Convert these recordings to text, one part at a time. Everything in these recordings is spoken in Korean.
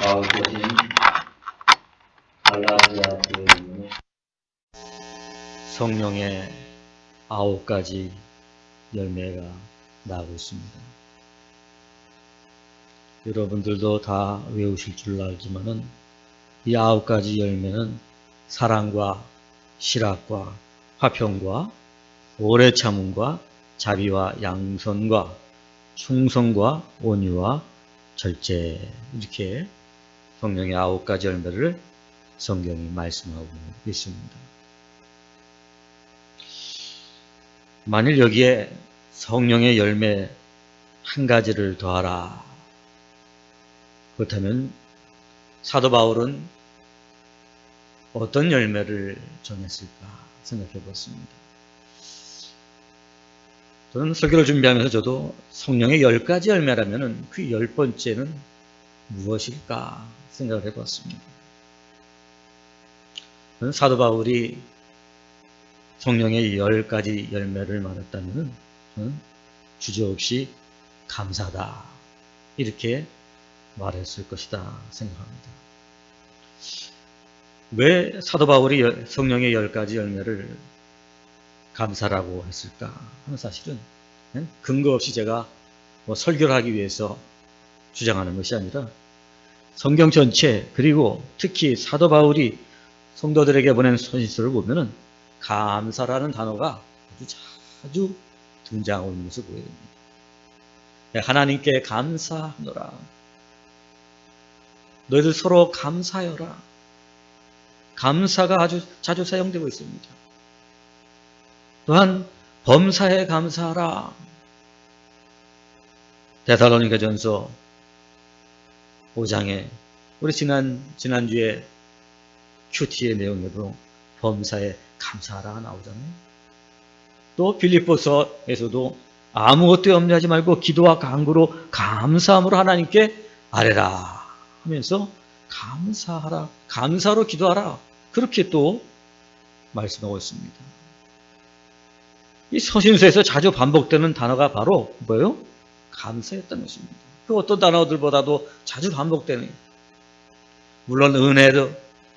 바울서신 갈라디아 교회는 성령의 9가지 열매가 나오고 있습니다. 여러분들도 다 외우실 줄 알지만은 이 9가지 열매는 사랑과 실학과 화평과 오래 참음과 자비와 양선과 충성과 온유와 절제, 이렇게 성령의 9가지 열매를 성경이 말씀하고 있습니다. 만일 여기에 성령의 열매 한 가지를 더하라, 그렇다면 사도 바울은 어떤 열매를 정했을까 생각해 보았습니다. 저는 설교를 준비하면서 저도 성령의 10가지 열매라면 그 10번째는 무엇일까 생각을 해 보았습니다. 저는 사도 바울이 성령의 10가지 열매를 말했다면 저는 주저없이 감사다, 이렇게 말했을 것이다 생각합니다. 왜 사도 바울이 성령의 10가지 열매를 감사라고 했을까 하는 사실은 근거 없이 제가 설교를 하기 위해서 주장하는 것이 아니라 성경 전체, 그리고 특히 사도 바울이 성도들에게 보낸 서신서를 보면은 감사라는 단어가 아주 자주 등장하고 있는 것을 보여야 됩니다. 하나님께 감사하노라, 너희들 서로 감사하여라, 감사가 아주 자주 사용되고 있습니다. 또한 범사에 감사하라, 데살로니가전서 5장에 우리 지난주에 큐티의 내용에도 범사에 감사하라 나오잖아요. 또 빌립보서에서도 아무것도 염려하지 말고 기도와 간구로 감사함으로 하나님께 아뢰라 하면서 감사하라, 감사로 기도하라, 그렇게 또 말씀하고 있습니다. 이 서신서에서 자주 반복되는 단어가 바로 뭐예요? 감사였다는 것입니다. 그 어떤 단어들보다도 자주 반복되는, 물론 은혜도,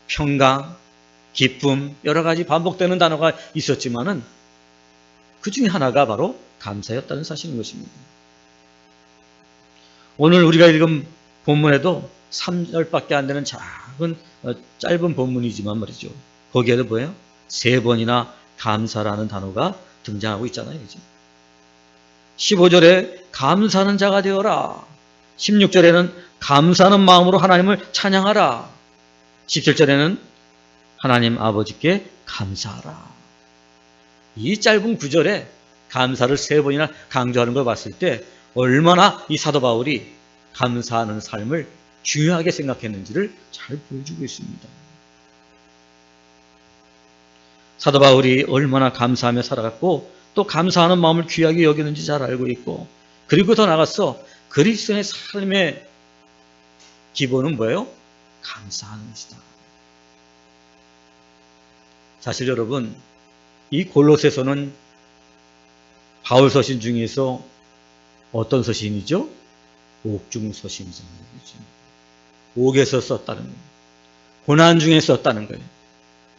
평강, 기쁨, 여러 가지 반복되는 단어가 있었지만은 그 중에 하나가 바로 감사였다는 사실인 것입니다. 오늘 우리가 읽은 본문에도 3절밖에 안 되는 짧은 본문이지만 말이죠. 거기에도 뭐예요? 3번이나 감사라는 단어가 등장하고 있잖아요. 그죠? 15절에 감사하는 자가 되어라, 16절에는 감사하는 마음으로 하나님을 찬양하라, 17절에는 하나님 아버지께 감사하라. 이 짧은 구절에 감사를 3번이나 강조하는 걸 봤을 때 얼마나 이 사도 바울이 감사하는 삶을 중요하게 생각했는지를 잘 보여주고 있습니다. 사도 바울이 얼마나 감사하며 살아갔고 또 감사하는 마음을 귀하게 여기는지 잘 알고 있고, 그리고 더 나아가서 그리스도의 삶의 기본은 뭐예요? 감사하는 것이다. 사실 여러분, 이 골로새서는 바울 서신 중에서 어떤 서신이죠? 옥중 서신이잖아요. 옥에서 썼다는 거예요. 고난 중에 썼다는 거예요.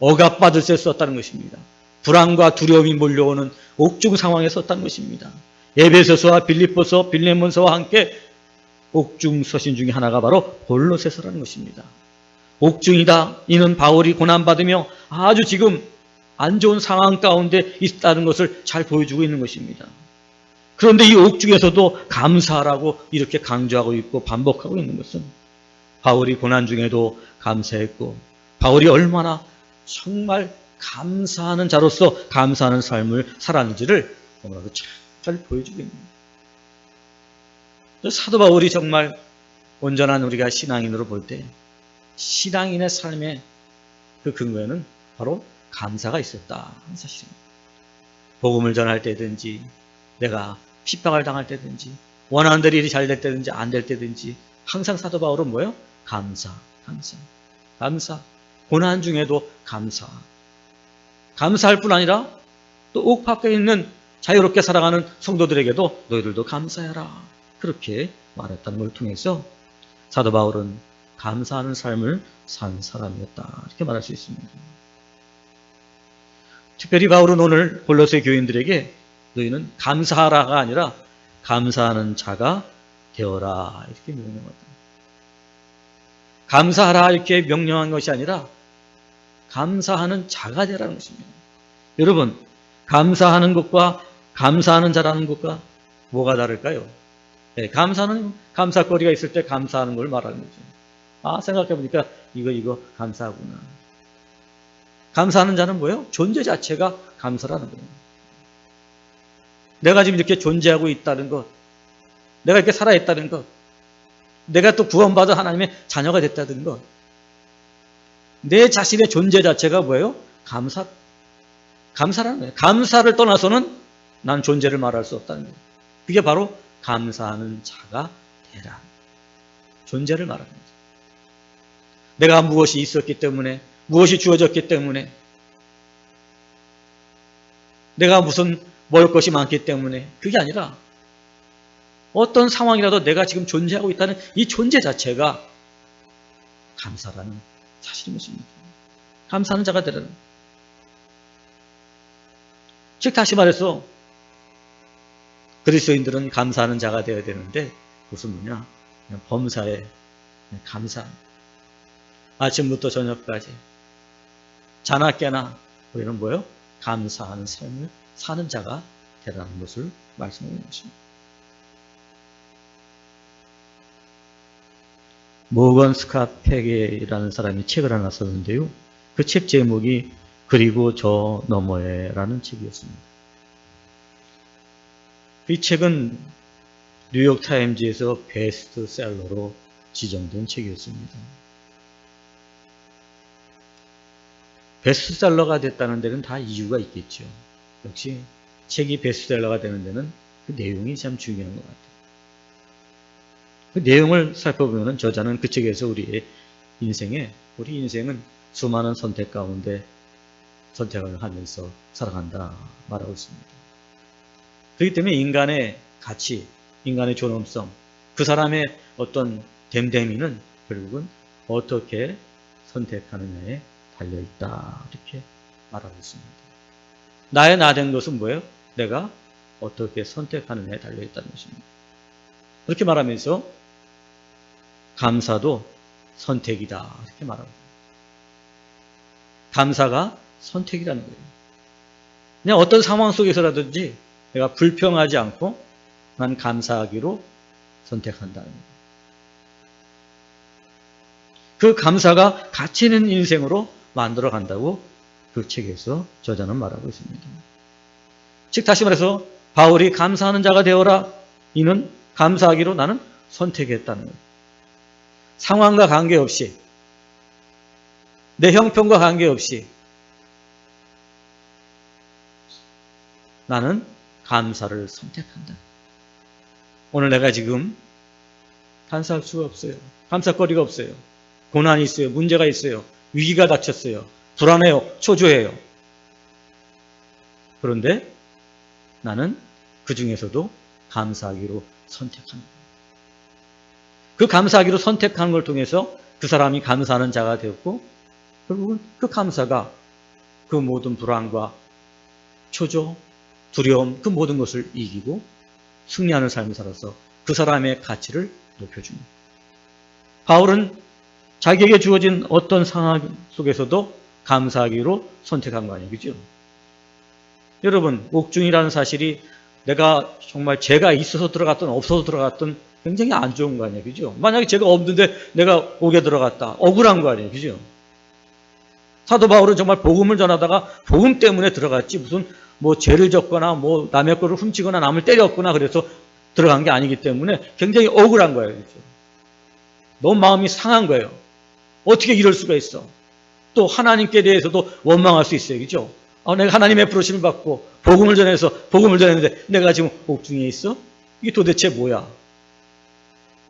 억압받을 때 썼다는 것입니다. 불안과 두려움이 몰려오는 옥중 상황에 썼다는 것입니다. 에베소서와 빌립보서, 빌레몬서와 함께 옥중 서신 중에 하나가 바로 골로새서라는 것입니다. 옥중이다. 이는 바울이 고난받으며 아주 지금 안 좋은 상황 가운데 있다는 것을 잘 보여주고 있는 것입니다. 그런데 이 옥중에서도 감사하라고 이렇게 강조하고 있고 반복하고 있는 것은 바울이 고난 중에도 감사했고, 바울이 얼마나 정말 감사하는 자로서 감사하는 삶을 살았는지를 너무나도 잘 보여주고 있습니다. 사도 바울이 정말 온전한 우리가 신앙인으로 볼 때 신앙인의 삶의 그 근거에는 바로 감사가 있었다 하는 사실입니다. 복음을 전할 때든지, 내가 핍박을 당할 때든지, 원하는 대로 일이 잘 될 때든지 안 될 때든지 항상 사도 바울은 뭐예요? 감사. 고난 중에도 감사할 뿐 아니라 또 옥 밖에 있는 자유롭게 살아가는 성도들에게도 너희들도 감사해라, 그렇게 말했다는 걸 통해서 사도 바울은 감사하는 삶을 산 사람이었다. 이렇게 말할 수 있습니다. 특별히 바울은 오늘 골로새 교인들에게 너희는 감사하라가 아니라 감사하는 자가 되어라 이렇게 명령하다. 감사하라 이렇게 명령한 것이 아니라 감사하는 자가 되라는 것입니다. 여러분, 감사하는 것과 감사하는 자라는 것과 뭐가 다를까요? 네, 감사는 감사거리가 있을 때 감사하는 걸 말하는 거죠. 아, 생각해보니까 이거 감사하구나. 감사하는 자는 뭐예요? 존재 자체가 감사라는 거예요. 내가 지금 이렇게 존재하고 있다는 것, 내가 이렇게 살아있다는 것, 내가 또 구원받아 하나님의 자녀가 됐다는 것, 내 자신의 존재 자체가 뭐예요? 감사라는 거예요. 감사를 떠나서는 난 존재를 말할 수 없다는 거예요. 그게 바로 감사하는 자가 되라. 존재를 말하는 거죠. 내가 무엇이 있었기 때문에, 무엇이 주어졌기 때문에, 내가 무슨 먹을 것이 많기 때문에, 그게 아니라 어떤 상황이라도 내가 지금 존재하고 있다는 이 존재 자체가 감사라는 사실인 것입니다. 감사하는 자가 되라는. 즉 다시 말해서 그리스도인들은 감사하는 자가 되어야 되는데 무슨 뭐냐? 그냥 범사에 감사. 아침부터 저녁까지 자나 깨나 우리는 뭐예요? 감사하는 삶을 사는 자가 되라는 것을 말씀하는 것입니다. 모건 스카페게라는 사람이 책을 하나 썼는데요. 그 책 제목이 그리고 저 너머에라는 책이었습니다. 이 책은 뉴욕타임즈에서 베스트셀러로 지정된 책이었습니다. 베스트셀러가 됐다는 데는 다 이유가 있겠죠. 역시 책이 베스트셀러가 되는 데는 그 내용이 참 중요한 것 같아요. 그 내용을 살펴보면 저자는 그 책에서 우리 인생은 수많은 선택 가운데 선택을 하면서 살아간다 말하고 있습니다. 그렇기 때문에 인간의 가치, 인간의 존엄성, 그 사람의 어떤 됨됨이는 결국은 어떻게 선택하느냐에 달려있다 이렇게 말하고 있습니다. 나의 나된 것은 뭐예요? 내가 어떻게 선택하느냐에 달려있다는 것입니다. 그렇게 말하면서 감사도 선택이다 이렇게 말합니다. 감사가 선택이라는 거예요. 그냥 어떤 상황 속에서라든지 내가 불평하지 않고 난 감사하기로 선택한다는 거예요. 그 감사가 가치 있는 인생으로 만들어 간다고 그 책에서 저자는 말하고 있습니다. 즉 다시 말해서 바울이 감사하는 자가 되어라. 이는 감사하기로 나는 선택했다는 거예요. 상황과 관계없이 내 형편과 관계없이 나는 감사를 선택한다. 오늘 내가 지금 감사할 수가 없어요. 감사거리가 없어요. 고난이 있어요. 문제가 있어요. 위기가 닥쳤어요. 불안해요. 초조해요. 그런데 나는 그 중에서도 감사하기로 선택합니다. 그 감사하기로 선택하는 걸 통해서 그 사람이 감사하는 자가 되었고 결국은 그 감사가 그 모든 불안과 초조, 두려움 그 모든 것을 이기고 승리하는 삶을 살아서 그 사람의 가치를 높여줍니다. 바울은 자기에게 주어진 어떤 상황 속에서도 감사하기로 선택한 거 아니에요. 그죠? 여러분, 옥중이라는 사실이 내가 정말 죄가 있어서 들어갔든 없어서 들어갔든 굉장히 안 좋은 거 아니에요. 그죠? 만약에 죄가 없는데 내가 옥에 들어갔다. 억울한 거 아니에요. 그죠? 사도 바울은 정말 복음을 전하다가 복음 때문에 들어갔지 무슨 뭐 죄를 졌거나 뭐 남의 거를 훔치거나 남을 때렸거나 그래서 들어간 게 아니기 때문에 굉장히 억울한 거예요. 그죠? 너무 마음이 상한 거예요. 어떻게 이럴 수가 있어? 또 하나님께 대해서도 원망할 수 있어요. 그죠? 내가 하나님의 부르심을 받고 복음을 전했는데 내가 지금 옥중에 있어? 이게 도대체 뭐야?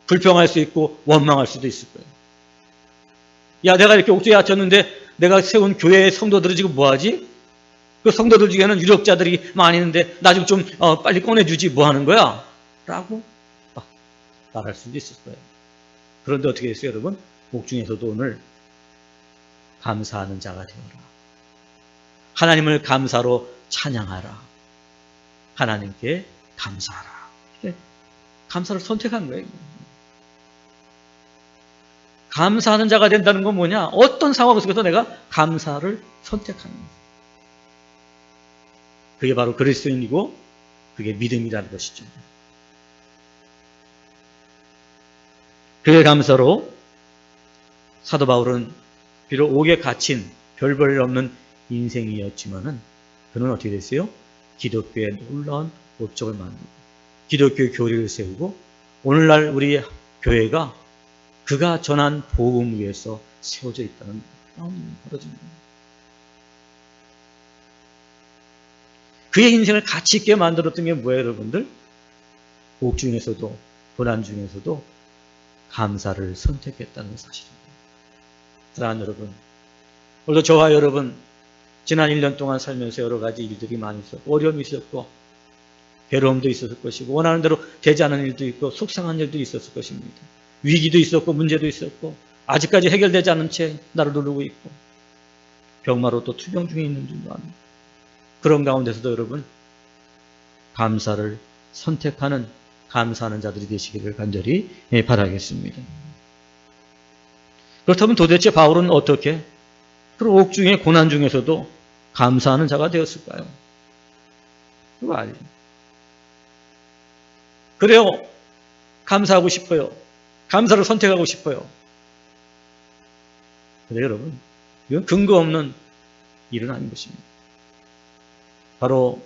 불평할 수 있고 원망할 수도 있을 거예요. 야, 내가 이렇게 옥중에 갇혔는데 내가 세운 교회의 성도들은 지금 뭐하지? 그 성도들 중에는 유력자들이 많이 있는데 나 좀 빨리 꺼내주지 뭐 하는 거야? 라고 말할 수도 있을 거예요. 그런데 어떻게 됐어요, 여러분? 옥중에서도 오늘 감사하는 자가 되어라. 하나님을 감사로 찬양하라. 하나님께 감사하라. 감사를 선택한 거예요. 감사하는 자가 된다는 건 뭐냐? 어떤 상황 속에서 내가 감사를 선택하는 거예요. 그게 바로 그리스도인이고 그게 믿음이라는 것이죠. 그의 감사로 사도 바울은 비록 옥에 갇힌 별 볼 일 없는 인생이었지만은 그는 어떻게 됐어요? 기독교의 놀라운 업적을 만들고 기독교의 교리를 세우고 오늘날 우리 교회가 그가 전한 복음 위에서 세워져 있다는 놀라운 일이 벌어집니다. 그의 인생을 가치 있게 만들었던 게 뭐예요, 여러분들? 옥 중에서도 고난 중에서도 감사를 선택했다는 사실입니다. 사랑하는 여러분, 오늘도 저와 여러분 지난 1년 동안 살면서 여러 가지 일들이 많이 있었고 어려움이 있었고 괴로움도 있었을 것이고 원하는 대로 되지 않은 일도 있고 속상한 일도 있었을 것입니다. 위기도 있었고 문제도 있었고 아직까지 해결되지 않은 채 나를 누르고 있고 병마로 또 투병 중에 있는 줄도 압니다. 그런 가운데서도 여러분 감사를 선택하는 감사하는 자들이 되시기를 간절히 바라겠습니다. 그렇다면 도대체 바울은 어떻게 그런 옥 중에 고난 중에서도 감사하는 자가 되었을까요? 그거 아니에요. 그래요. 감사하고 싶어요. 감사를 선택하고 싶어요. 근데 여러분, 이건 근거 없는 일은 아닌 것입니다. 바로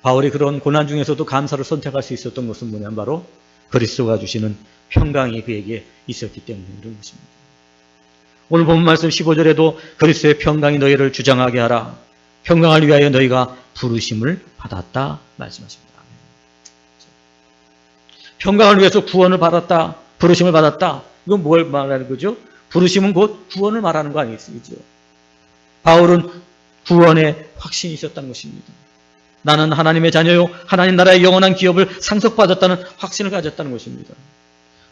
바울이 그런 고난 중에서도 감사를 선택할 수 있었던 것은 뭐냐면 바로 그리스도가 주시는 평강이 그에게 있었기 때문에 그런 것입니다. 오늘 본 말씀 15절에도 그리스도의 평강이 너희를 주장하게 하라. 평강을 위하여 너희가 부르심을 받았다 말씀하십니다. 평강을 위해서 구원을 받았다. 부르심을 받았다. 이건 뭘 말하는 거죠? 부르심은 곧 구원을 말하는 거 아니겠습니까? 바울은 구원의 확신이 있었다는 것입니다. 나는 하나님의 자녀요 하나님 나라의 영원한 기업을 상속받았다는 확신을 가졌다는 것입니다.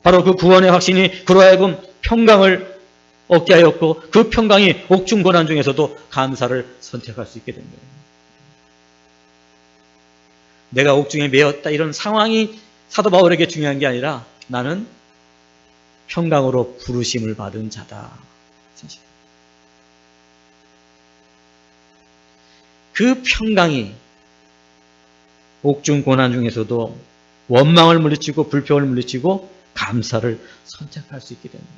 바로 그 구원의 확신이 그로 하여금 평강을 얻게 하였고 그 평강이 옥중 고난 중에서도 감사를 선택할 수 있게 된 거예요. 내가 옥중에 매였다 이런 상황이 사도 바울에게 중요한 게 아니라 나는 평강으로 부르심을 받은 자다. 사실. 그 평강이 옥중 고난 중에서도 원망을 물리치고 불평을 물리치고 감사를 선택할 수 있게 됩니다.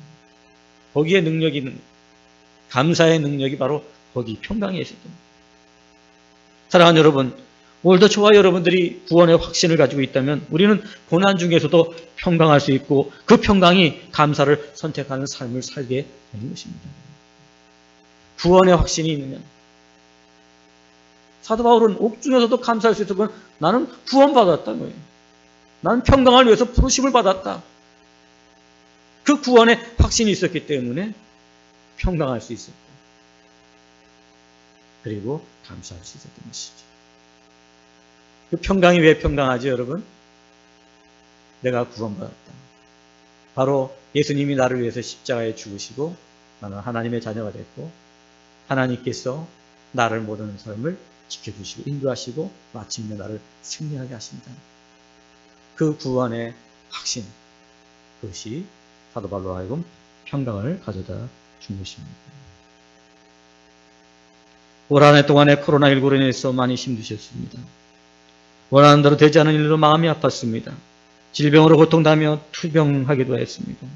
거기에 능력이 있는 감사의 능력이 바로 거기 평강에 있습니다. 사랑하는 여러분, 오늘도 저와 여러분들이 구원의 확신을 가지고 있다면 우리는 고난 중에서도 평강할 수 있고 그 평강이 감사를 선택하는 삶을 살게 되는 것입니다. 구원의 확신이 있느냐? 사도 바울은 옥 중에서도 감사할 수 있었고 나는 구원받았다는 거예요. 나는 평강을 위해서 부르심을 받았다. 그 구원의 확신이 있었기 때문에 평강할 수 있었고 그리고 감사할 수 있었던 것이죠. 그 평강이 왜 평강하죠, 여러분? 내가 구원받았다. 바로 예수님이 나를 위해서 십자가에 죽으시고 나는 하나님의 자녀가 됐고 하나님께서 나를 모르는 삶을 지켜주시고 인도하시고 마침내 나를 승리하게 하신다. 그 구원의 확신, 그것이 사도 바울로 하여금 평강을 가져다 준 것입니다. 올 한 해 동안에 코로나19로 인해서 많이 힘드셨습니다. 원하는 대로 되지 않은 일로 마음이 아팠습니다. 질병으로 고통당하며 투병하기도 했습니다.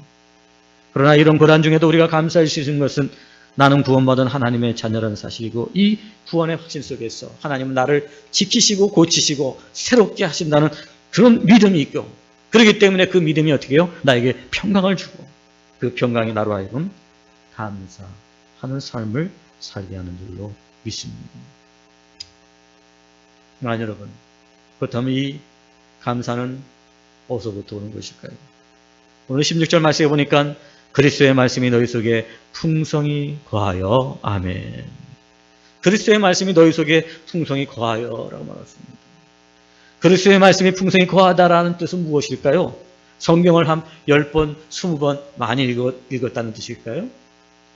그러나 이런 고난 중에도 우리가 감사할 수 있는 것은 나는 구원받은 하나님의 자녀라는 사실이고 이 구원의 확신 속에서 하나님은 나를 지키시고 고치시고 새롭게 하신다는 그런 믿음이 있고 그렇기 때문에 그 믿음이 어떻게 해요? 나에게 평강을 주고 그 평강이 나로 하여금 감사하는 삶을 살게 하는 줄로 믿습니다. 여러분, 그렇다면 이 감사는 어디서부터 오는 것일까요? 오늘 16절 말씀에 보니까 그리스도의 말씀이 너희 속에 풍성히 거하여 아멘. 그리스도의 말씀이 너희 속에 풍성히 거하여 라고 말했습니다. 그리스도의 말씀이 풍성히 거하다라는 뜻은 무엇일까요? 성경을 한 10번, 20번 많이 읽었다는 뜻일까요?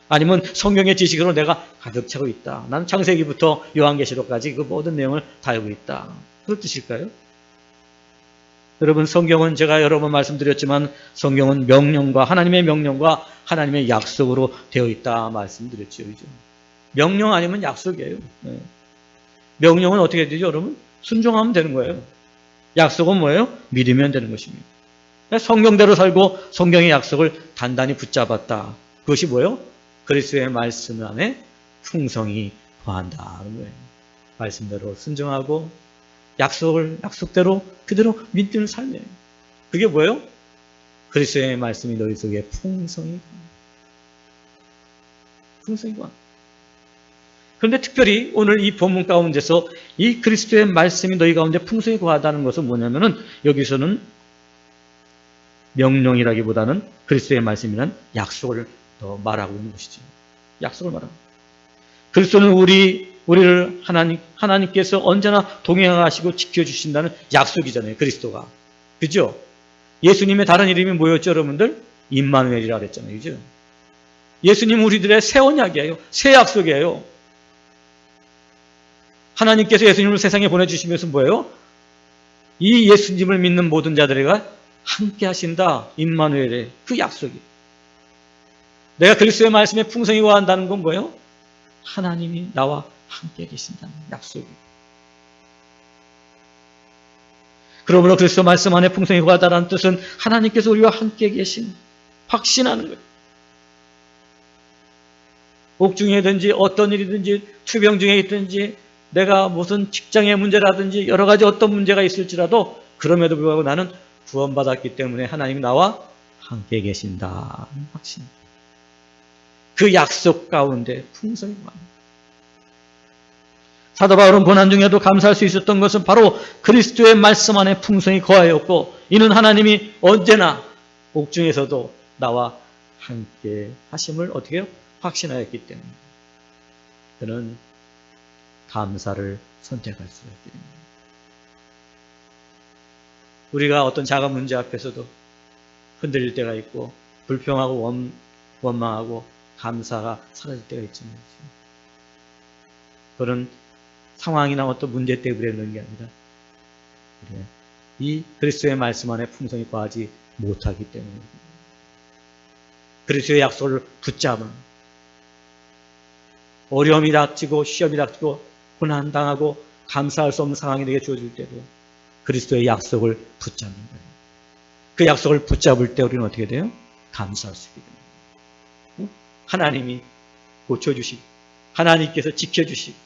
아니면 성경의 지식으로 내가 가득 차고 있다. 나는 창세기부터 요한계시록까지 그 모든 내용을 다 알고 있다. 그런 뜻일까요? 여러분, 성경은 제가 여러 번 말씀드렸지만 성경은 명령과 하나님의 명령과 하나님의 약속으로 되어 있다 말씀드렸죠. 그죠? 명령 아니면 약속이에요. 네. 명령은 어떻게 되죠, 여러분? 순종하면 되는 거예요. 약속은 뭐예요? 믿으면 되는 것입니다. 성경대로 살고 성경의 약속을 단단히 붙잡았다. 그것이 뭐예요? 그리스도의 말씀 안에 풍성이 거한다는 거예요. 말씀대로 순종하고 약속대로 그대로 믿는 삶이에요. 그게 뭐예요? 그리스도의 말씀이 너희 속에 풍성히 거한다. 그런데 특별히 오늘 이 본문 가운데서 이 그리스도의 말씀이 너희 가운데 풍성히 거하다는 것은 뭐냐면은 여기서는 명령이라기보다는 그리스도의 말씀이란 약속을 더 말하고 있는 것이죠. 약속을 말합니다. 그리스도는 우리를 하나님께서 언제나 동행하시고 지켜주신다는 약속이잖아요. 그리스도가. 그죠? 예수님의 다른 이름이 뭐였죠, 여러분들? 임마누엘이라고 그랬잖아요. 그죠? 예수님은 우리들의 새 언약이에요. 새 약속이에요. 하나님께서 예수님을 세상에 보내주시면서 뭐예요? 이 예수님을 믿는 모든 자들과 함께 하신다. 임마누엘의 그 약속이. 내가 그리스도의 말씀에 풍성히 거한다는 건 뭐예요? 하나님이 나와 함께 계신다는 약속이. 그러므로 그리스도 말씀 안에 풍성히 거하다는 뜻은 하나님께서 우리와 함께 계신, 확신하는 거예요. 옥중이든지 어떤 일이든지 투병 중에 있든지 내가 무슨 직장의 문제라든지 여러 가지 어떤 문제가 있을지라도 그럼에도 불구하고 나는 구원받았기 때문에 하나님이 나와 함께 계신다. 확신. 그 약속 가운데 풍성히 거합니다. 사도 바울은 고난 중에도 감사할 수 있었던 것은 바로 그리스도의 말씀 안에 풍성히 거하였고, 이는 하나님이 언제나 옥중에서도 나와 함께 하심을 어떻게 해요? 확신하였기 때문에 그는 감사를 선택할 수가 있기 때문에. 우리가 어떤 작은 문제 앞에서도 흔들릴 때가 있고 불평하고 원망하고 감사가 사라질 때가 있지만 그런 상황이나 어떤 문제 때문에 그러는 게 아니라 이 그리스도의 말씀 안에 풍성히 거하지 못하기 때문에 그리스도의 약속을 붙잡은 어려움이 닥치고 시험이 닥치고 고난당하고 감사할 수 없는 상황이 내게 주어질 때도 그리스도의 약속을 붙잡는 거예요. 그 약속을 붙잡을 때 우리는 어떻게 돼요? 감사할 수 있게 됩니다. 하나님이 고쳐주시고 하나님께서 지켜주시고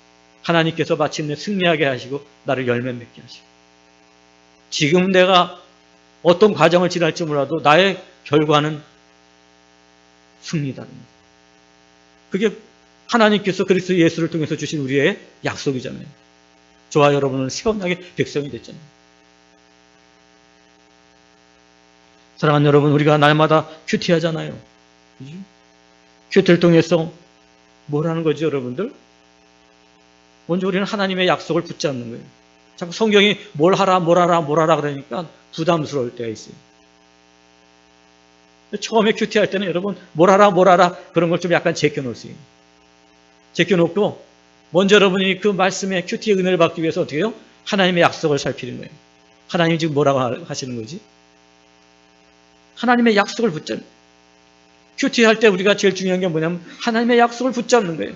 하나님께서 마침내 승리하게 하시고 나를 열매 맺게 하시고 지금 내가 어떤 과정을 지날지 몰라도 나의 결과는 승리다는 거예요. 그게 하나님께서 그리스도 예수를 통해서 주신 우리의 약속이잖아요. 저와 여러분은 새 언약의 백성이 됐잖아요. 사랑하는 여러분, 우리가 날마다 큐티하잖아요. 큐티를 통해서 뭘 하는 거죠, 여러분들? 먼저 우리는 하나님의 약속을 붙잡는 거예요. 자꾸 성경이 뭘 하라 그러니까 부담스러울 때가 있어요. 처음에 큐티할 때는 여러분 뭘 하라 그런 걸 좀 약간 제껴놓으세요. 제껴놓고 먼저 여러분이 그 말씀의 큐티의 은혜를 받기 위해서 어떻게 해요? 하나님의 약속을 살피는 거예요. 하나님이 지금 뭐라고 하시는 거지? 하나님의 약속을 붙잡는 거예요. 큐티할 때 우리가 제일 중요한 게 뭐냐면 하나님의 약속을 붙잡는 거예요.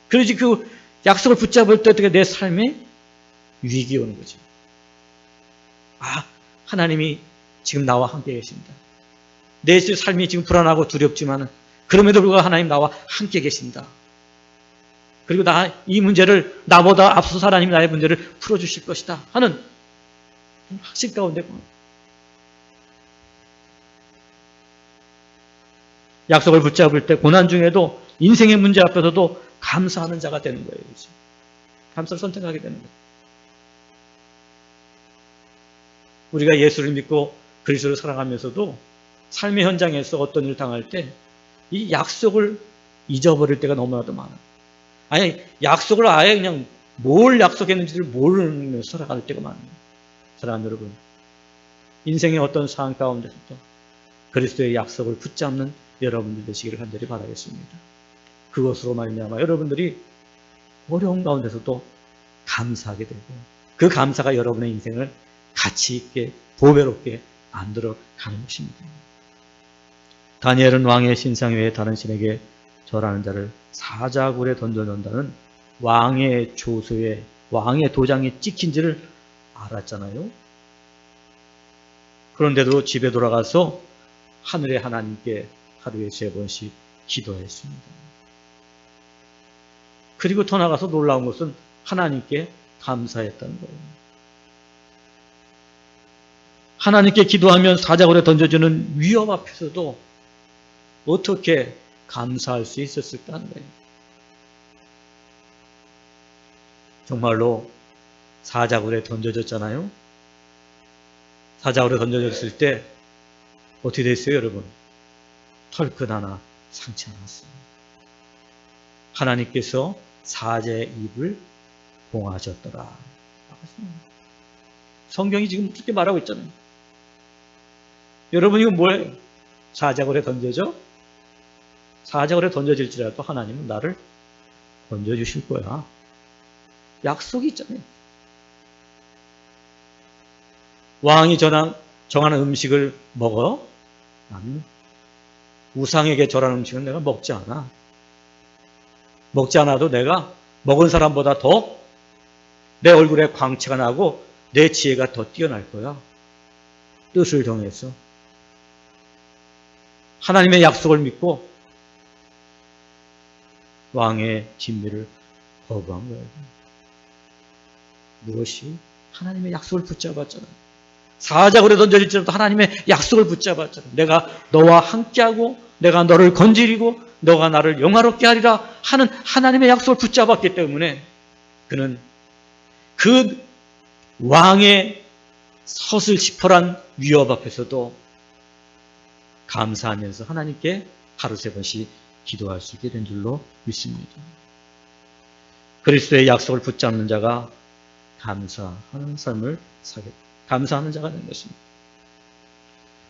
그러지 그 약속을 붙잡을 때 어떻게 내 삶에 위기 오는 거지. 아, 하나님이 지금 나와 함께 계신다. 내 삶이 지금 불안하고 두렵지만 그럼에도 불구하고 하나님 나와 함께 계신다. 그리고 이 문제를 나보다 앞서서 하나님이 나의 문제를 풀어주실 것이다 하는 확신 가운데 약속을 붙잡을 때 고난 중에도 인생의 문제 앞에서도 감사하는 자가 되는 거예요. 그렇죠? 감사를 선택하게 되는 거예요. 우리가 예수를 믿고 그리스도를 사랑하면서도 삶의 현장에서 어떤 일을 당할 때 이 약속을 잊어버릴 때가 너무나도 많아요. 아니, 약속을 아예 그냥 뭘 약속했는지를 모르면서 살아갈 때가 많아요. 사랑하는 여러분, 인생의 어떤 상황 가운데서도 그리스도의 약속을 붙잡는 여러분들 되시기를 간절히 바라겠습니다. 그것으로 말미암아 여러분들이 어려운 가운데서도 감사하게 되고 그 감사가 여러분의 인생을 가치 있게 보배롭게 만들어 가는 것입니다. 다니엘은 왕의 신상 외에 다른 신에게 절하는 자를 사자굴에 던져놓는다는 왕의 조서에 왕의 도장에 찍힌지를 알았잖아요. 그런데도 집에 돌아가서 하늘의 하나님께 하루에 3번씩 기도했습니다. 그리고 더 나가서 놀라운 것은 하나님께 감사했다는 거예요. 하나님께 기도하면 사자굴에 던져주는 위협 앞에서도 어떻게 감사할 수 있었을까 하는 거예요. 정말로 사자굴에 던져졌잖아요. 사자굴에 던져졌을 때 어떻게 됐어요, 여러분? 털끝 하나 상처 났어요. 하나님께서 사자의 입을 봉하셨더라. 성경이 지금 그렇게 말하고 있잖아요. 여러분, 이거 뭐예요? 사자굴에 던져져? 사자굴에 던져질지라도 하나님은 나를 건져주실 거야. 약속이 있잖아요. 왕이 정하는 음식을 먹어? 나는 우상에게 절하는 음식은 내가 먹지 않아. 먹지 않아도 내가 먹은 사람보다 더 내 얼굴에 광채가 나고 내 지혜가 더 뛰어날 거야. 뜻을 정해서 하나님의 약속을 믿고 왕의 진미를 거부한 거예요. 무엇이? 하나님의 약속을 붙잡았잖아요. 사자굴에 던져질지라도 하나님의 약속을 붙잡았잖아요. 내가 너와 함께하고 내가 너를 건지리고 너가 나를 영화롭게 하리라 하는 하나님의 약속을 붙잡았기 때문에 그는 그 왕의 서슬시퍼란 위협 앞에서도 감사하면서 하나님께 하루 3번씩 기도할 수 있게 된 줄로 믿습니다. 그리스도의 약속을 붙잡는 자가 감사하는 삶을 사겠다. 감사하는 자가 된 것입니다.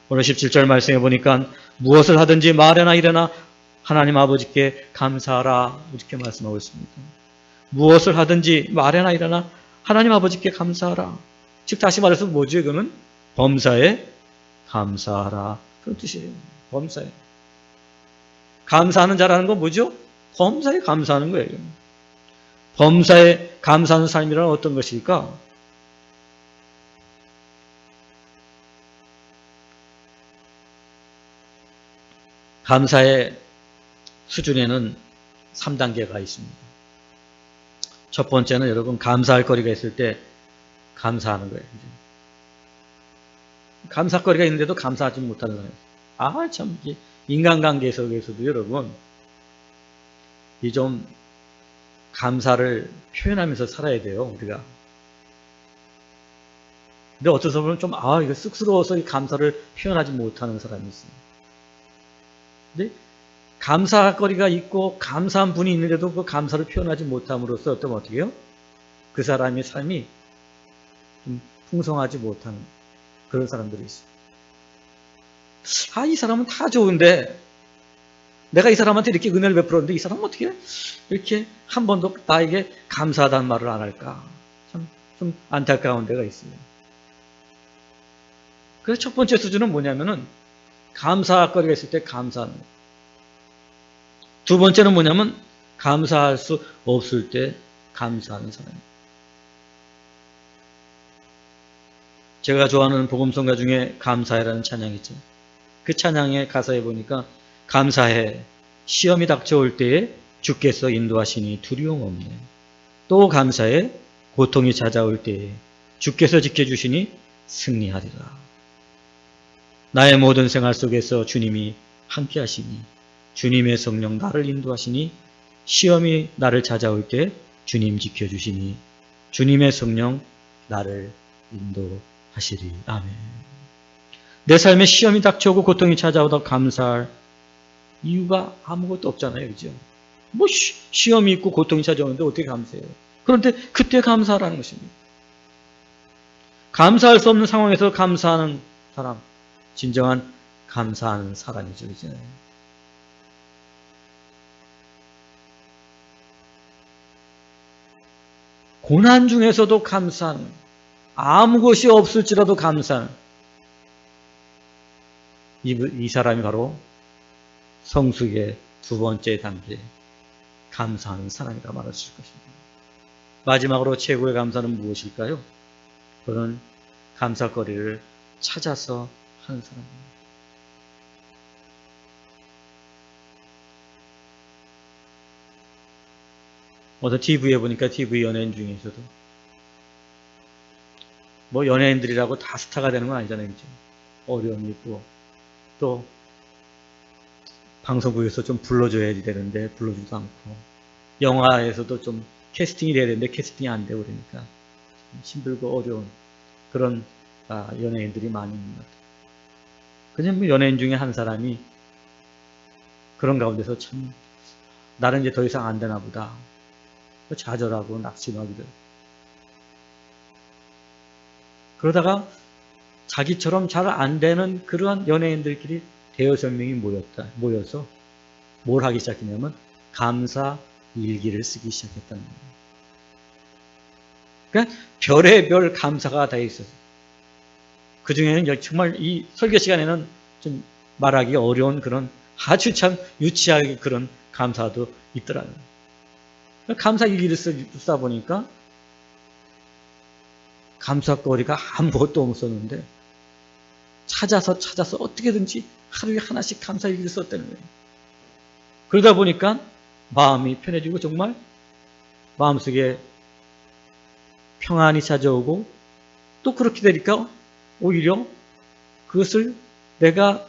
오늘 17절 말씀해 보니까 무엇을 하든지 말이나 이래나 하나님 아버지께 감사하라 이렇게 말씀하고 있습니다. 무엇을 하든지 말이나 이래나 하나님 아버지께 감사하라. 즉 다시 말해서 뭐죠? 이거는 범사에 감사하라 그런 뜻이에요. 범사에 감사하는 자라는 건 뭐죠? 범사에 감사하는 거예요. 범사에 감사하는 삶이란 어떤 것일까? 감사의 수준에는 3단계가 있습니다. 첫 번째는 여러분 감사할 거리가 있을 때 감사하는 거예요. 감사거리가 있는데도 감사하지 못하는 거예요. 참 인간관계 속에서도 여러분 이 좀 감사를 표현하면서 살아야 돼요. 우리가. 근데 어쩌다 보면 좀 이거 쑥스러워서 이 감사를 표현하지 못하는 사람이 있어요. 근데 감사거리가 있고 감사한 분이 있는데도 그 감사를 표현하지 못함으로써 어떻게 해요? 그 사람의 삶이 좀 풍성하지 못하는 그런 사람들이 있어요. 이 사람은 다 좋은데 내가 이 사람한테 이렇게 은혜를 베풀었는데 이 사람은 어떻게 이렇게 한 번도 나에게 감사하다는 말을 안 할까? 참 좀 안타까운 데가 있어요. 그래서 첫 번째 수준은 뭐냐면은 감사거리가 있을 때 감사하는 거예요. 두 번째는 뭐냐면 감사할 수 없을 때 감사하는 사람이에요. 제가 좋아하는 복음성가 중에 감사해라는 찬양이 있죠. 그 찬양의 가사에 보니까 감사해 시험이 닥쳐올 때에 주께서 인도하시니 두려움 없네. 또 감사해 고통이 찾아올 때에 주께서 지켜주시니 승리하리라. 나의 모든 생활 속에서 주님이 함께 하시니 주님의 성령 나를 인도하시니 시험이 나를 찾아올 때 주님 지켜주시니 주님의 성령 나를 인도하시리. 아멘. 내 삶에 시험이 닥쳐오고 고통이 찾아오다 감사할 이유가 아무것도 없잖아요. 그죠? 뭐 시험이 있고 고통이 찾아오는데 어떻게 감사해요? 그런데 그때 감사하라는 것입니다. 감사할 수 없는 상황에서 감사하는 사람, 진정한 감사하는 사람이죠. 이제. 고난 중에서도 감사하는, 아무것이 없을지라도 감사하는 이 사람이 바로 성숙의 두 번째 단계, 감사하는 사람이라 말할 수 있을 것입니다. 마지막으로 최고의 감사는 무엇일까요? 그는 감사거리를 찾아서 하는 사람입니다. 어떤 TV에 보니까 TV 연예인 중에서도 뭐 연예인들이라고 다 스타가 되는 건 아니잖아요. 그죠? 어려움이 있고 또 방송국에서 좀 불러줘야 되는데 불러주지도 않고 영화에서도 좀 캐스팅이 돼야 되는데 캐스팅이 안 되고 그러니까 힘들고 어려운 그런 연예인들이 많이 있는 것 같아요. 그냥 연예인 중에 한 사람이 그런 가운데서 참 나는 이제 더 이상 안 되나 보다 좌절하고 낙심하기도 그러다가 자기처럼 잘 안 되는 그러한 연예인들끼리 대여섯 명이 모여서 뭘 하기 시작했냐면 감사 일기를 쓰기 시작했다는 거예요. 그러니까 별의별 감사가 다 있어요. 그 중에는 정말 이 설교 시간에는 좀 말하기 어려운 그런 아주 참 유치하게 그런 감사도 있더라고요. 감사 일기를 쓰다 보니까 감사거리가 아무것도 없었는데 찾아서 어떻게든지 하루에 하나씩 감사 일기를 썼다는 거예요. 그러다 보니까 마음이 편해지고 정말 마음속에 평안이 찾아오고 또 그렇게 되니까 오히려 그것을 내가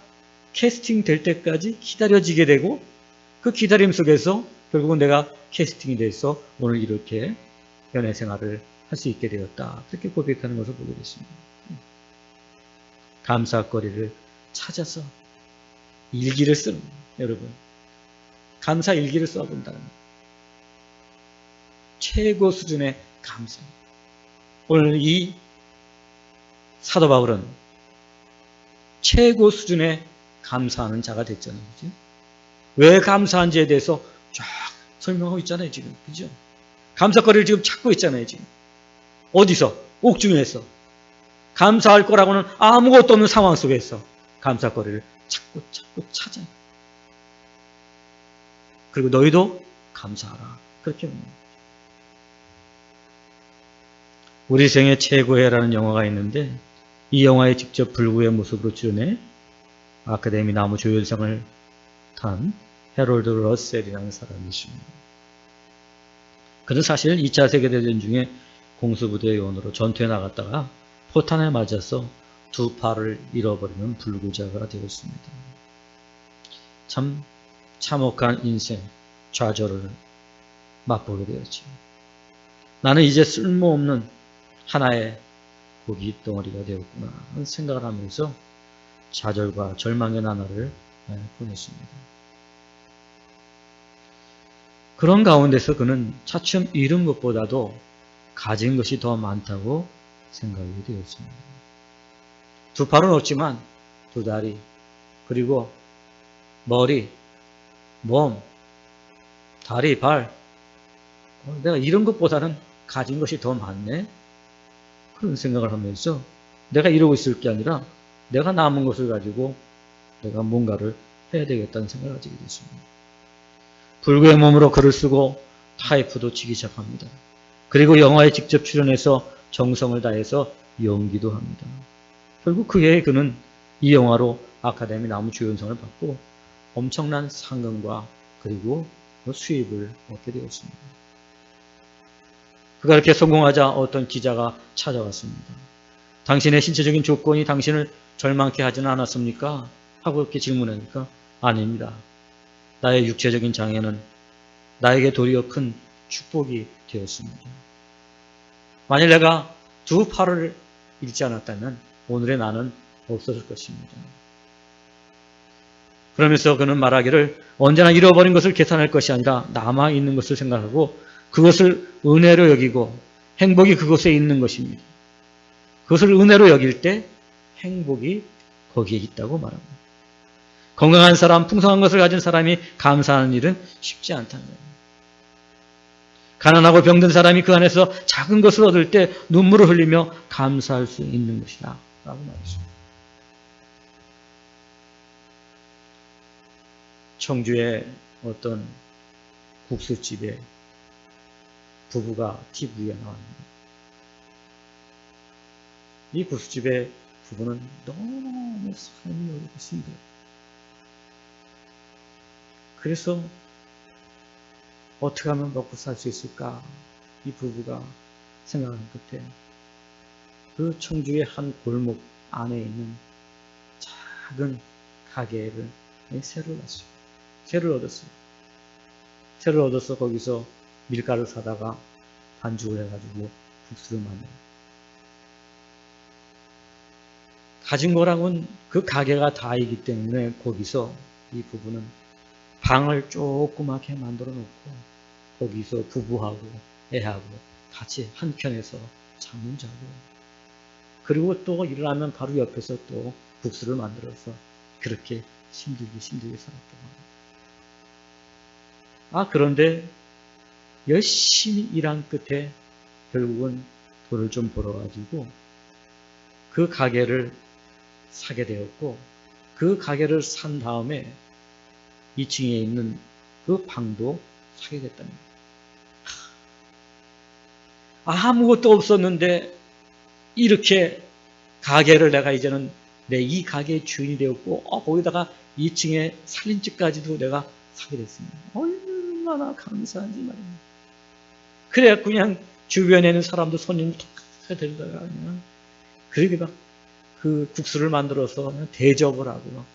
캐스팅 될 때까지 기다려지게 되고 그 기다림 속에서 결국은 내가 캐스팅이 돼서 오늘 이렇게 연애 생활을 할 수 있게 되었다. 그렇게 고백하는 것을 보게 됐습니다. 감사거리를 찾아서 일기를 쓰는 거예요. 여러분. 감사 일기를 써본다는 거예요. 최고 수준의 감사. 오늘 이 사도 바울은 최고 수준의 감사하는 자가 됐잖아요. 그죠? 왜 감사한지에 대해서 쫙 설명하고 있잖아요. 지금. 그죠? 감사거리를 지금 찾고 있잖아요. 지금. 어디서? 옥중에서. 감사할 거라고는 아무것도 없는 상황 속에서 감사거리를 찾고 찾아. 그리고 너희도 감사하라. 그렇게 봅니다. 우리 생애 최고해라는 영화가 있는데 이 영화에 직접 불구의 모습으로 출연해 아카데미 나무 조연상을 탄 해롤드 러셀이라는 사람이 있습니다. 그는 사실 2차 세계대전 중에 공수부대 요원으로 전투에 나갔다가 포탄에 맞아서 두 팔을 잃어버리는 불구자가 되었습니다. 참 참혹한 인생, 좌절을 맛보게 되었죠. 나는 이제 쓸모없는 하나의 고기 덩어리가 되었구나 하는 생각을 하면서 좌절과 절망의 나날을 보냈습니다. 그런 가운데서 그는 차츰 잃은 것보다도 가진 것이 더 많다고 생각이 되었습니다. 두 팔은 없지만 두 다리, 그리고 머리, 몸, 다리, 발. 내가 잃은 것보다는 가진 것이 더 많네? 그런 생각을 하면서 내가 이러고 있을 게 아니라 내가 남은 것을 가지고 내가 뭔가를 해야 되겠다는 생각을 가지게 됐습니다. 불구의 몸으로 글을 쓰고 타이프도 치기 시작합니다. 그리고 영화에 직접 출연해서 정성을 다해서 연기도 합니다. 결국 그 해에 그는 이 영화로 아카데미 나무 조연상을 받고 엄청난 상금과 그리고 수입을 얻게 되었습니다. 그가 이렇게 성공하자 어떤 기자가 찾아왔습니다. 당신의 신체적인 조건이 당신을 절망케 하지는 않았습니까? 하고 이렇게 질문하니까 아닙니다. 나의 육체적인 장애는 나에게 도리어 큰 축복이 되었습니다. 만일 내가 두 팔을 잃지 않았다면 오늘의 나는 없어질 것입니다. 그러면서 그는 말하기를 언제나 잃어버린 것을 계산할 것이 아니라 남아있는 것을 생각하고 그것을 은혜로 여기고 행복이 그곳에 있는 것입니다. 그것을 은혜로 여길 때 행복이 거기에 있다고 말합니다. 건강한 사람, 풍성한 것을 가진 사람이 감사하는 일은 쉽지 않다는 거예요. 가난하고 병든 사람이 그 안에서 작은 것을 얻을 때 눈물을 흘리며 감사할 수 있는 것이다 라고 말했습니다. 청주의 어떤 국수집에 부부가 TV에 나왔는데, 이 국수집의 부부는 너무 삶이 어렵고 힘들어요. 그래서 어떻게 하면 먹고 살 수 있을까? 이 부부가 생각하는 끝에 그 청주의 한 골목 안에 있는 작은 가게를 새를 놨어요. 새를 얻었어요. 새를 얻어서 거기서 밀가루 사다가 반죽을 해가지고 국수를 만들어요. 가진 거랑은 그 가게가 다이기 때문에 거기서 이 부부는 방을 조그맣게 만들어 놓고 거기서 부부하고 애하고 같이 한 켠에서 잠을 자고, 그리고 또 일어나면 바로 옆에서 또 국수를 만들어서 그렇게 힘들게 살았다고 합니다. 그런데 열심히 일한 끝에 결국은 돈을 좀 벌어가지고 그 가게를 사게 되었고, 그 가게를 산 다음에 2층에 있는 그 방도 사게 됐답니다. 아무것도 없었는데 이렇게 가게를 내가 이제는 내 이 가게의 주인이 되었고, 거기다가 2층에 살림집까지도 내가 사게 됐습니다. 얼마나 감사한지 말입니다. 그래 그냥 주변에 있는 사람도 손님을 다 데려다가 그냥 그렇게 막 그 국수를 만들어서 그냥 대접을 하고 막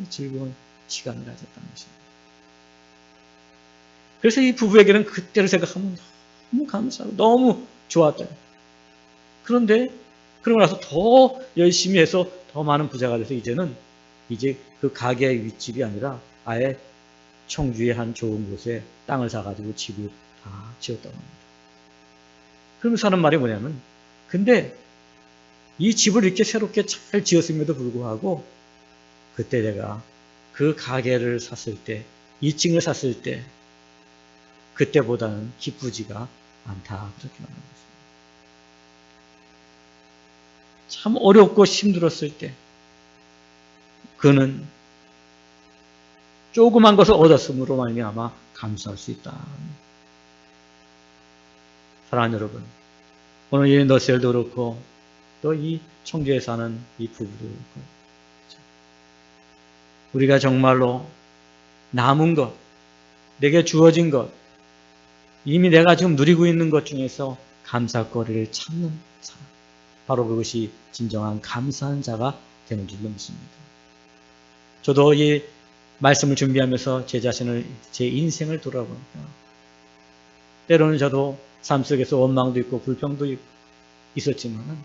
즐거운 시간을 가졌다는 것입니다. 그래서 이 부부에게는 그때를 생각하면 너무 감사하고 너무 좋았다. 그런데 그러고 나서 더 열심히 해서 더 많은 부자가 돼서 이제 그 가게의 윗집이 아니라 아예 청주의 한 좋은 곳에 땅을 사가지고 집을 다 지었다고 합니다. 그러면서 하는 말이 뭐냐면, 근데 이 집을 이렇게 새롭게 잘 지었음에도 불구하고 그때 내가 그 가게를 샀을 때, 2층을 샀을 때 그때보다는 기쁘지가 않다, 그렇게 말하는 것입니다. 참 어렵고 힘들었을 때 그는 조그만 것을 얻었으므로 말미암아 감사할 수 있다. 사랑하는 여러분, 오늘 이 너셀도 그렇고 또 이 청주에 사는 이 부부도 그렇고, 우리가 정말로 남은 것, 내게 주어진 것, 이미 내가 지금 누리고 있는 것 중에서 감사거리를 찾는 사람, 바로 그것이 진정한 감사한 자가 되는 줄로 믿습니다. 저도 이 말씀을 준비하면서 제 자신을, 제 인생을 돌아보니까 때로는 저도 삶 속에서 원망도 있고 불평도 있었지만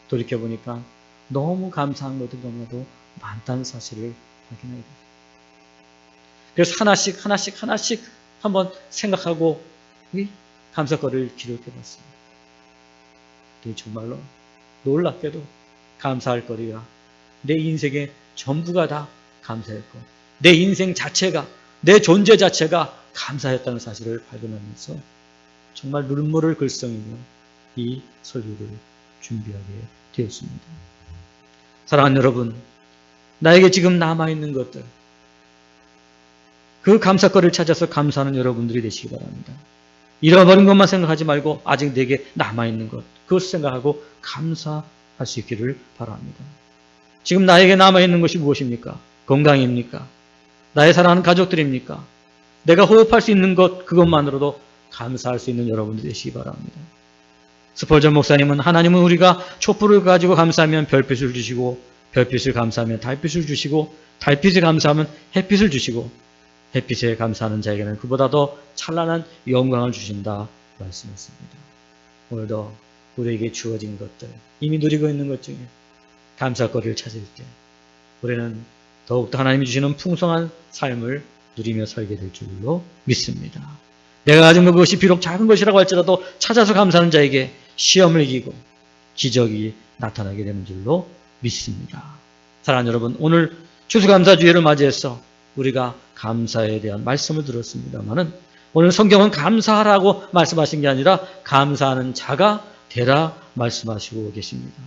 돌이켜보니까 너무 감사한 것들 너무나도 많다는 사실을 확인하게 됩니다. 그래서 하나씩 한번 생각하고 이 감사거리를 기록해봤습니다. 정말로 놀랍게도 감사할 거리가 내 인생의 전부가 다 감사했고, 내 인생 자체가, 내 존재 자체가 감사했다는 사실을 발견하면서 정말 눈물을 글썽이며 이 설교를 준비하게 되었습니다. 사랑하는 여러분, 나에게 지금 남아있는 것들, 그 감사거리를 찾아서 감사하는 여러분들이 되시기 바랍니다. 잃어버린 것만 생각하지 말고 아직 내게 남아있는 것, 그것을 생각하고 감사할 수 있기를 바랍니다. 지금 나에게 남아있는 것이 무엇입니까? 건강입니까? 나의 사랑하는 가족들입니까? 내가 호흡할 수 있는 것, 그것만으로도 감사할 수 있는 여러분들이 되시기 바랍니다. 스펄전 목사님은 하나님은 우리가 촛불을 가지고 감사하면 별빛을 주시고, 별빛을 감사하면 달빛을 주시고, 달빛을 감사하면 햇빛을 주시고, 햇빛에 감사하는 자에게는 그보다 더 찬란한 영광을 주신다 말씀했습니다. 오늘도 우리에게 주어진 것들, 이미 누리고 있는 것 중에 감사거리를 찾을 때 우리는 더욱더 하나님이 주시는 풍성한 삶을 누리며 살게 될 줄로 믿습니다. 내가 가진 그것이 비록 작은 것이라고 할지라도 찾아서 감사하는 자에게 시험을 이기고 기적이 나타나게 되는 줄로 믿습니다. 사랑하는 여러분, 오늘 추수감사주일을 맞이해서 우리가 감사에 대한 말씀을 들었습니다만은 오늘 성경은 감사하라고 말씀하신 게 아니라 감사하는 자가 되라 말씀하시고 계십니다.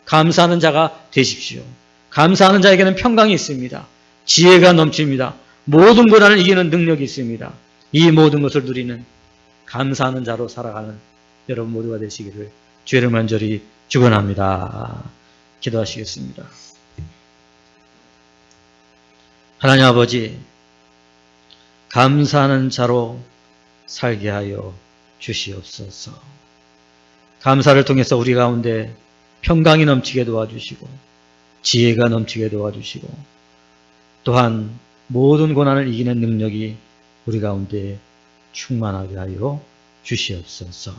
감사하는 자가 되십시오. 감사하는 자에게는 평강이 있습니다. 지혜가 넘칩니다. 모든 고난을 이기는 능력이 있습니다. 이 모든 것을 누리는 감사하는 자로 살아가는 여러분 모두가 되시기를 주의 이름 간절히 축원합니다. 기도하시겠습니다. 하나님 아버지, 감사하는 자로 살게 하여 주시옵소서. 감사를 통해서 우리 가운데 평강이 넘치게 도와주시고 지혜가 넘치게 도와주시고 또한 모든 고난을 이기는 능력이 우리 가운데 충만하게 하여 주시옵소서.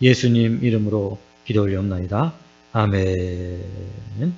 예수님 이름으로 기도 올려옵나이다. 아멘.